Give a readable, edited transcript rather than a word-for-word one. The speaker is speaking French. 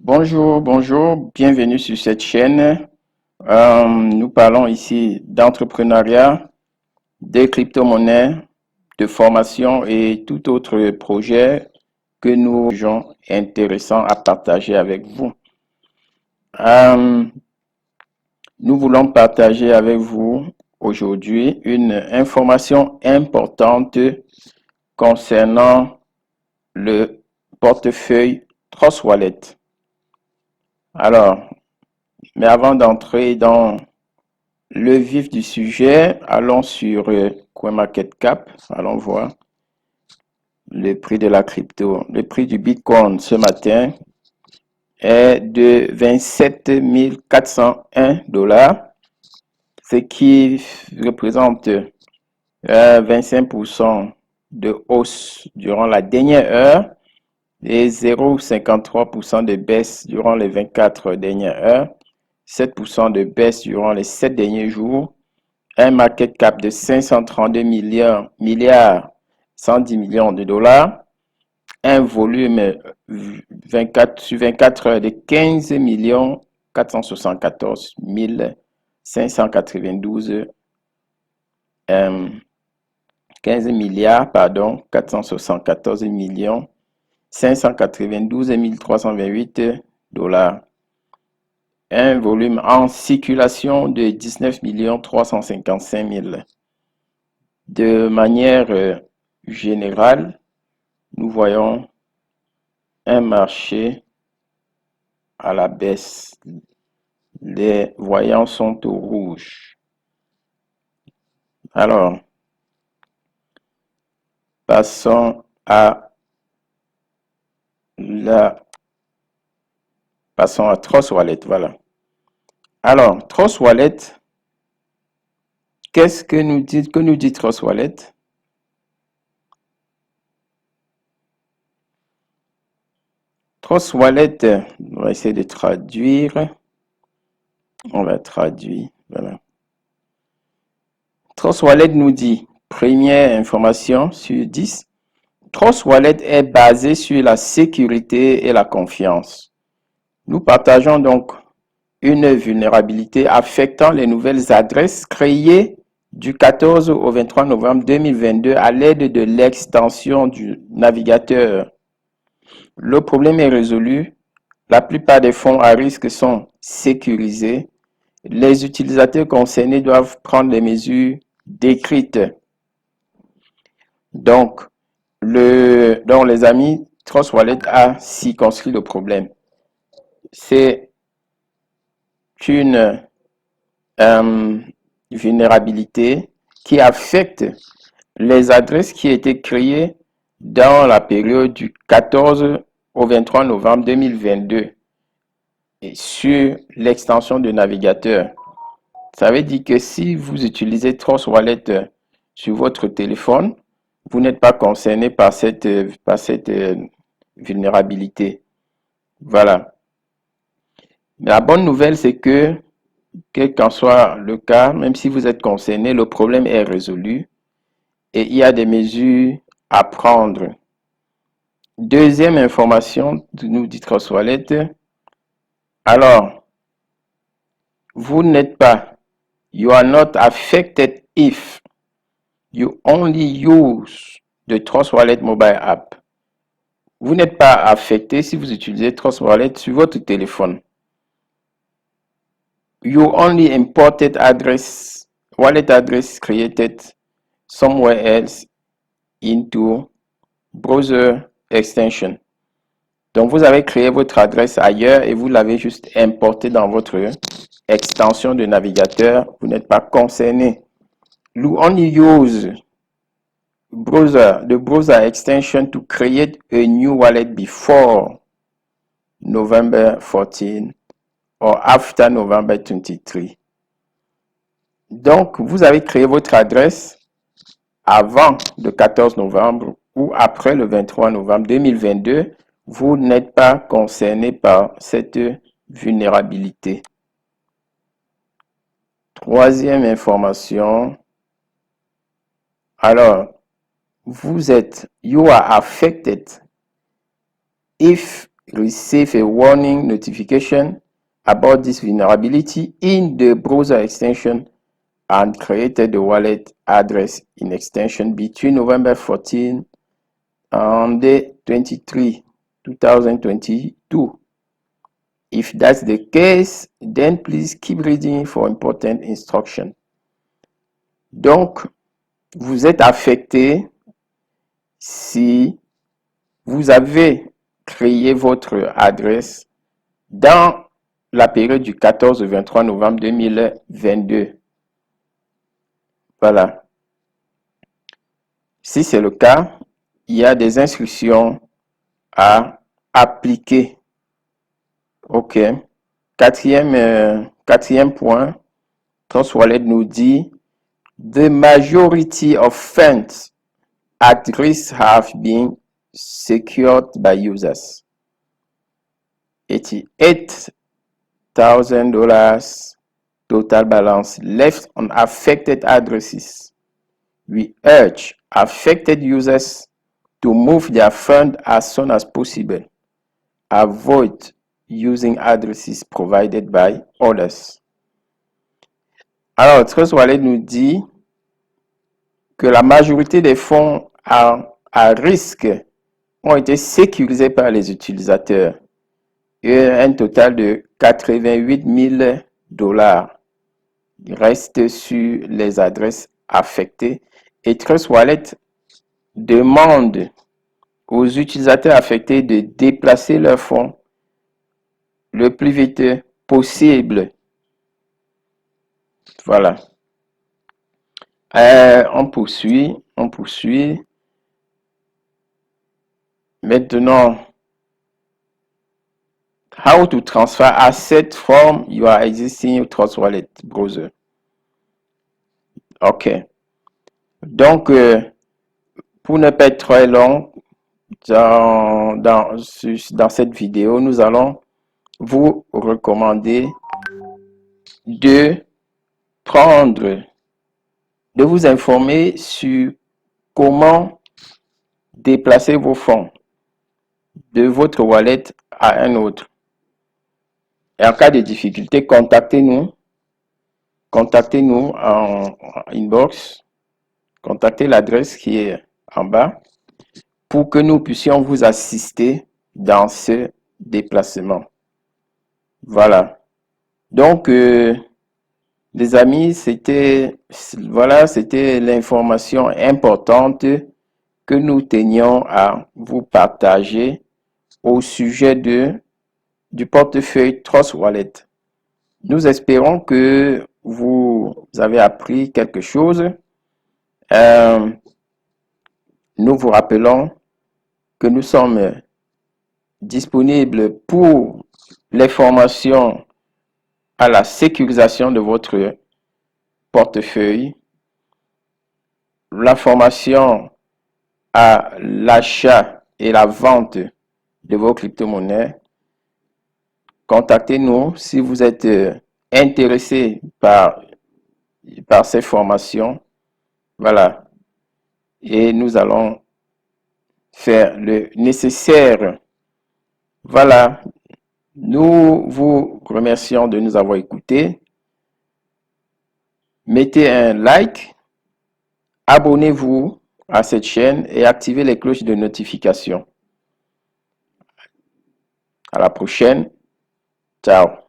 Bonjour, bonjour, bienvenue sur cette chaîne. Nous parlons ici d'entrepreneuriat, de crypto-monnaies, de formation et tout autre projet que nous jugeons intéressant à partager avec vous. Euh, Nous voulons partager avec vous aujourd'hui une information importante concernant le portefeuille Trust Wallet. Alors, mais avant d'entrer dans le vif du sujet, allons sur CoinMarketCap, allons voir le prix de la crypto. Le prix du Bitcoin ce matin est de 27 401 $, ce qui représente 25% de hausse durant la dernière heure et 0,53% de baisse durant les 24 dernières heures, 7% de baisse durant les 7 derniers jours, un market cap de 532 milliards 110 millions de dollars, un volume 24 sur 24 heures de 15 millions 474 592 15 milliards, pardon, 474 millions 592 328 $. Un volume en circulation de 19 355 000. De manière générale, nous voyons un marché à la baisse. Les voyants sont au rouge. Alors, passons à Trust Wallet. Voilà. Alors, Trust Wallet, qu'est-ce que nous dit Trust Wallet? Trust Wallet, on va essayer de traduire. On va traduire. Voilà. Trust Wallet nous dit, première information sur 10, Trust Wallet est basé sur la sécurité et la confiance. Nous partageons donc une vulnérabilité affectant les nouvelles adresses créées du 14 au 23 novembre 2022 à l'aide de l'extension du navigateur. Le problème est résolu. La plupart des fonds à risque sont sécurisés. Les utilisateurs concernés doivent prendre les mesures décrites. Donc, les amis, Trust Wallet a circonscrit le problème. C'est une vulnérabilité qui affecte les adresses qui étaient créées dans la période du 14 au 23 novembre 2022 et sur l'extension du navigateur. Ça veut dire que si vous utilisez Trust Wallet sur votre téléphone, vous n'êtes pas concerné par cette vulnérabilité. Voilà. La bonne nouvelle, c'est que, quel qu'en soit le cas, même si vous êtes concerné, le problème est résolu et il y a des mesures à prendre. Deuxième information, nous dit Trust Wallet. Alors, vous n'êtes pas, you are not affected if you only use the Trust Wallet mobile app. Vous n'êtes pas affecté si vous utilisez Trust Wallet sur votre téléphone. You only imported wallet address created somewhere else into browser extension. Donc, vous avez créé votre adresse ailleurs et vous l'avez juste importé dans votre extension de navigateur. Vous n'êtes pas concerné. You only use the browser extension to create a new wallet before November 14 or after November 23. Donc, vous avez créé votre adresse avant le 14 novembre ou après le 23 novembre 2022. Vous n'êtes pas concerné par cette vulnérabilité. Troisième information. Alors, you are affected if receive a warning notification about this vulnerability in the browser extension and created the wallet address in extension between November 14 and 23, 2022. If that's the case, then please keep reading for important instructions. Donc, vous êtes affecté si vous avez créé votre adresse dans la période du 14 au 23 novembre 2022. Voilà. Si c'est le cas, il y a des instructions à appliquer. OK. Quatrième point, Trust Wallet nous dit the majority of funds at risk have been secured by users. $88,000 total balance left on affected addresses. We urge affected users to move their fund as soon as possible. Avoid using addresses provided by others. Alors, Trust Wallet nous dit que la majorité des fonds à risque ont été sécurisés par les utilisateurs. Et un total de $88,000 reste sur les adresses affectées. Et Trust Wallet demande aux utilisateurs affectés de déplacer leurs fonds le plus vite possible. Voilà. On poursuit. Maintenant, how to transfer assets from your existing Trust Wallet browser. OK. Donc, pour ne pas être très long, dans cette vidéo, nous allons vous recommander de vous informer sur comment déplacer vos fonds de votre wallet à un autre. Et en cas de difficulté, contactez-nous en inbox, contactez l'adresse qui est en bas pour que nous puissions vous assister dans ce déplacement. Voilà. Donc, les amis, c'était l'information importante que nous tenions à vous partager au sujet du portefeuille Trust Wallet. Nous espérons que vous avez appris quelque chose. Nous vous rappelons que nous sommes disponibles pour les formations à la sécurisation de votre portefeuille, la formation à l'achat et la vente de vos crypto-monnaies. Contactez-nous si vous êtes intéressé par ces formations. Voilà. Et nous allons faire le nécessaire. Voilà. Nous vous remercions de nous avoir écoutés. Mettez un like, abonnez-vous à cette chaîne et activez les cloches de notification. À la prochaine. Ciao.